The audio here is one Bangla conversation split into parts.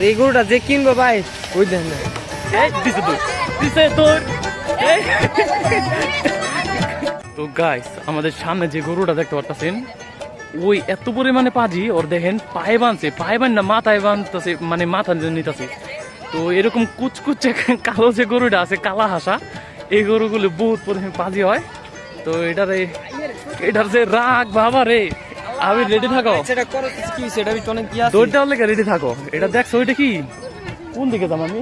এই গরুটা যে কিনবো ভাই ওই দেন তো গাইস আমাদের সামনে যে গরুটা দেখতে পারতেছেন ওই এত পরিমাণে পাজি ওর দেখেন পায়ে বান না মাথায় বানতেছে মানে মাথা নিতেছে। তো এরকম কুচকুচে কালো যে গরুটা আছে কালা হাসা এই গরুগুলো বহুত পরিমাণে পাজি হয়। তো এটার যে রাগ বাবা রে আমি রেডি থাকো রেডি থাকো। এটা দেখছো ওইটা কি কোন দিকে যাম আমি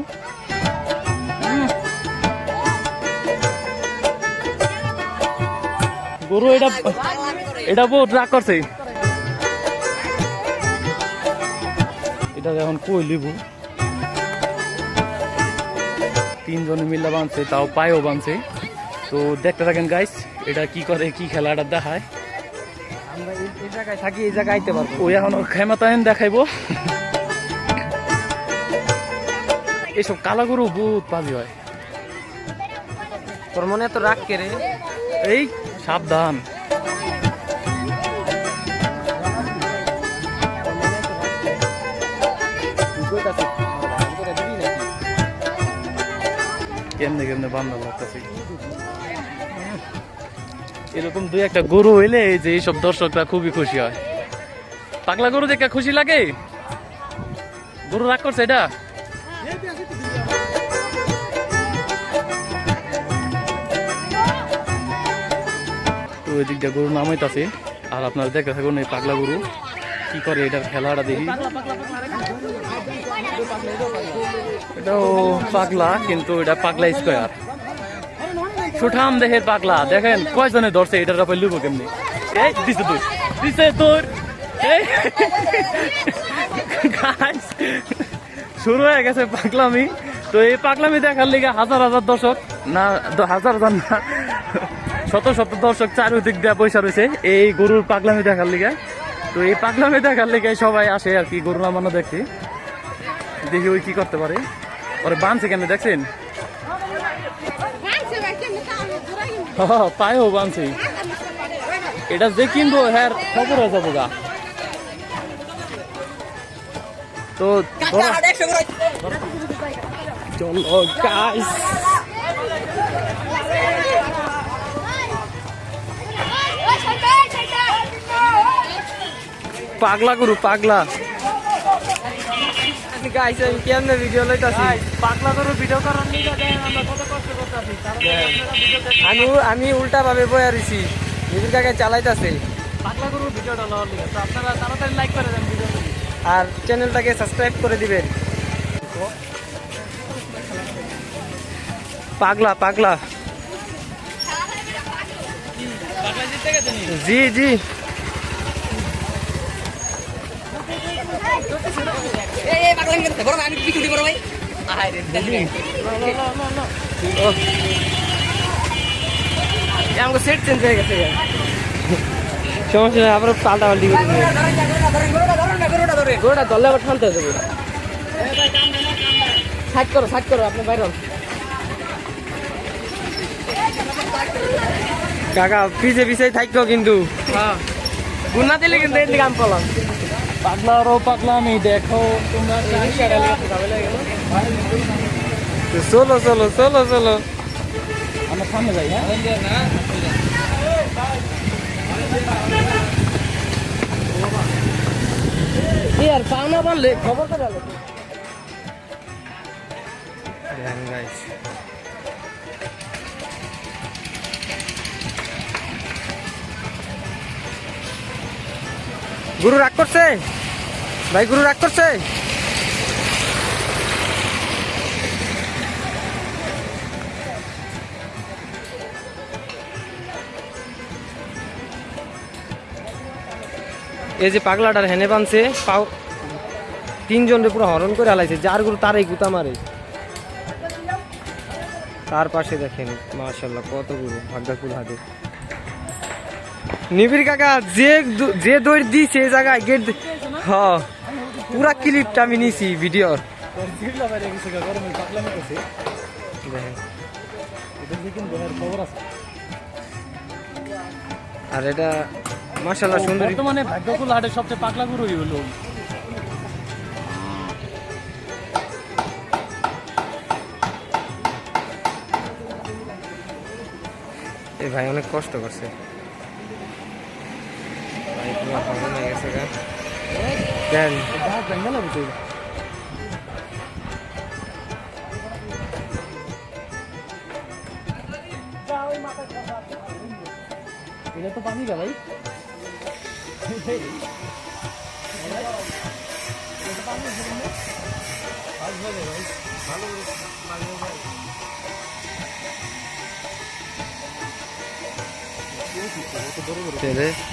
গরু এটা বহুত রাগ করছে। এটা এখন কই লিব তিনজনে মিল্লা বাঁধছে তাও পায়েও বাঁধছে। তো দেখতে থাকেন গাইস এটা কি করে কি খেলাটা দেখায়। আমরা এই জায়গায় থাকি এই জায়গায় আইতে পারবো ওই এখন ক্ষমতায়ন দেখাইবো। এসব কালা গরু বহুত পাজি হয়। তোর মনে এত রাগ কে রে? এই সাবধান কেমনে কেমনে বান্ধা লাগতেছে। এরকম দুই একটা গরু হইলে যে এইসব দর্শকরা খুবই খুশি হয়। পাগলা গরু দেখে খুশি লাগে। গরু রাগ করছে এটা তো ওই দিকটা গরু নামাইতেছে আর আপনারা দেখতে থাকুন এই পাগলা গরু কি করে এটার খেলাটা দেখি। এটাও পাগলা কিন্তু এটা পাগলা স্কোয়ার সুঠাম দেহের পাগলা। দেখেন কয়জনে ধরছে এটার ব্যাপারে লুবো কেমনি দিছে তোর শুরু হয়ে গেছে পাগলামি। তো এই পাগলামি দেখার লিগে হাজার হাজার দর্শক না হাজার হাজার না শত শত দর্শক চারিদিক দিয়ে পয়সা রয়েছে এই গরুর পাগলামি দেখার লিগে। তো এই পাগলামি দেখার লিগে সবাই আসে আর কি গরু নামানো দেখতে। দেখি ওই কি করতে পারে ওরে বাঁধছে কেন দেখছেন পায়েও বাঁধছে। এটা যে কিনবো হ্যাঁ খবর হয়ে যাবো গা। তো চলো গাইস পাগলা গরু পাগলা গাইস আমি কেমনে ভিডিও লইতাছি পাগলা গরু ভিডিও করার নিয়ে আমরা কত কষ্ট করতেছি। আমি উল্টা ভাবে বইয়া রইছি নিবির কাকা চালাইতাছে পাগলা গরু ভিডিওটা লওয়ার লিগে। তো আপনারা তাড়াতাড়ি লাইক করে দেন ভিডিওটা আর চ্যানেলটাকে সাবস্ক্রাইব করে দিবেন। পাগলা পাগলা জি জি আমাকে সেট চেঞ্জ হয়ে গেছে সমস্যা নেই আবার পাল্টা পাল্টি গরুটা ধরলে আবার ঠান্ডা হয়ে যাবে। সাইড করো আপনি বাইরে কাকা পিছে পিছে থাকো কিন্তু গুনা দিলে কিন্তু এর দিকে আমি পলাম। পাগলারও পাগলামি দেখো তোমরা চলো চলো চলো চলো আমরা সামনে যাই। হ্যাঁ আর পাওনা বললে খবর করে গুরু রাগ করছে ভাই গুরু রাগ করছে। এই যে পাগলাটার হেনে বানছে পাও তিনজনের পুরো হরণ করে হালাইছে যার গুরু তারই গুতা মারে। তার পাশে দেখেন মাশাআল্লাহ কত গুরু ভাগ্যকুল হাতে নিবির কাকা যে দৌড় দিছে এই জায়গায় গেট হ্যাঁ পুরা ক্লিপটা আমি নিছি ভিডিওর। আর এটা মাশাআল্লাহ সুন্দর বর্তমানে ভাগ্যকুল হাটের সবচেয়ে পাগলা গরুই হলো এই ভাই অনেক কষ্ট করছে ভাই পুরো হরণ হয়ে গেছে গা দেন এটা তো পানি গা ভাই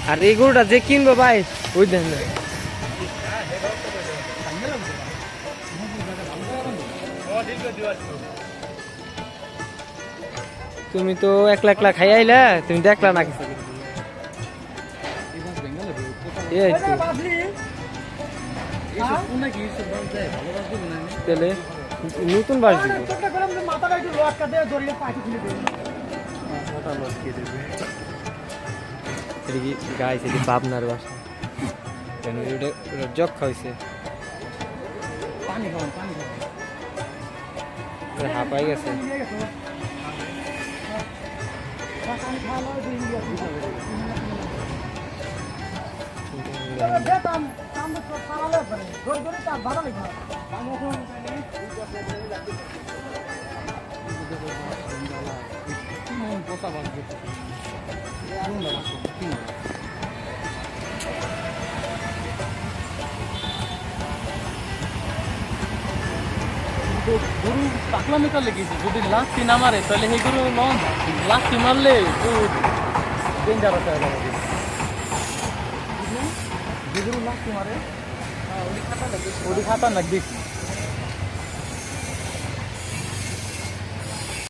আর এই গরুটা যে কিনবো ভাই ওই দেন না তুমি তো একলা একলা খাই আইলা তুমি দেখলা না কিছু এই তো তাহলে নতুন বাস দিব এটা কি গাইছে এটি পাবনার বাসা জগ খাইছে পানি খাওয়ান পানি খাওয়ান হাঁপাই গেছে গরু পাকলামি করলে গেছি যদি লাস্টি না মারে তাহলে সেই গরু লঞ্চ লাস্টি মারলে ডেঞ্জারাস হয়ে যাবে যে গরু লাস্টি মারে ওটি খাতার নাক বেশি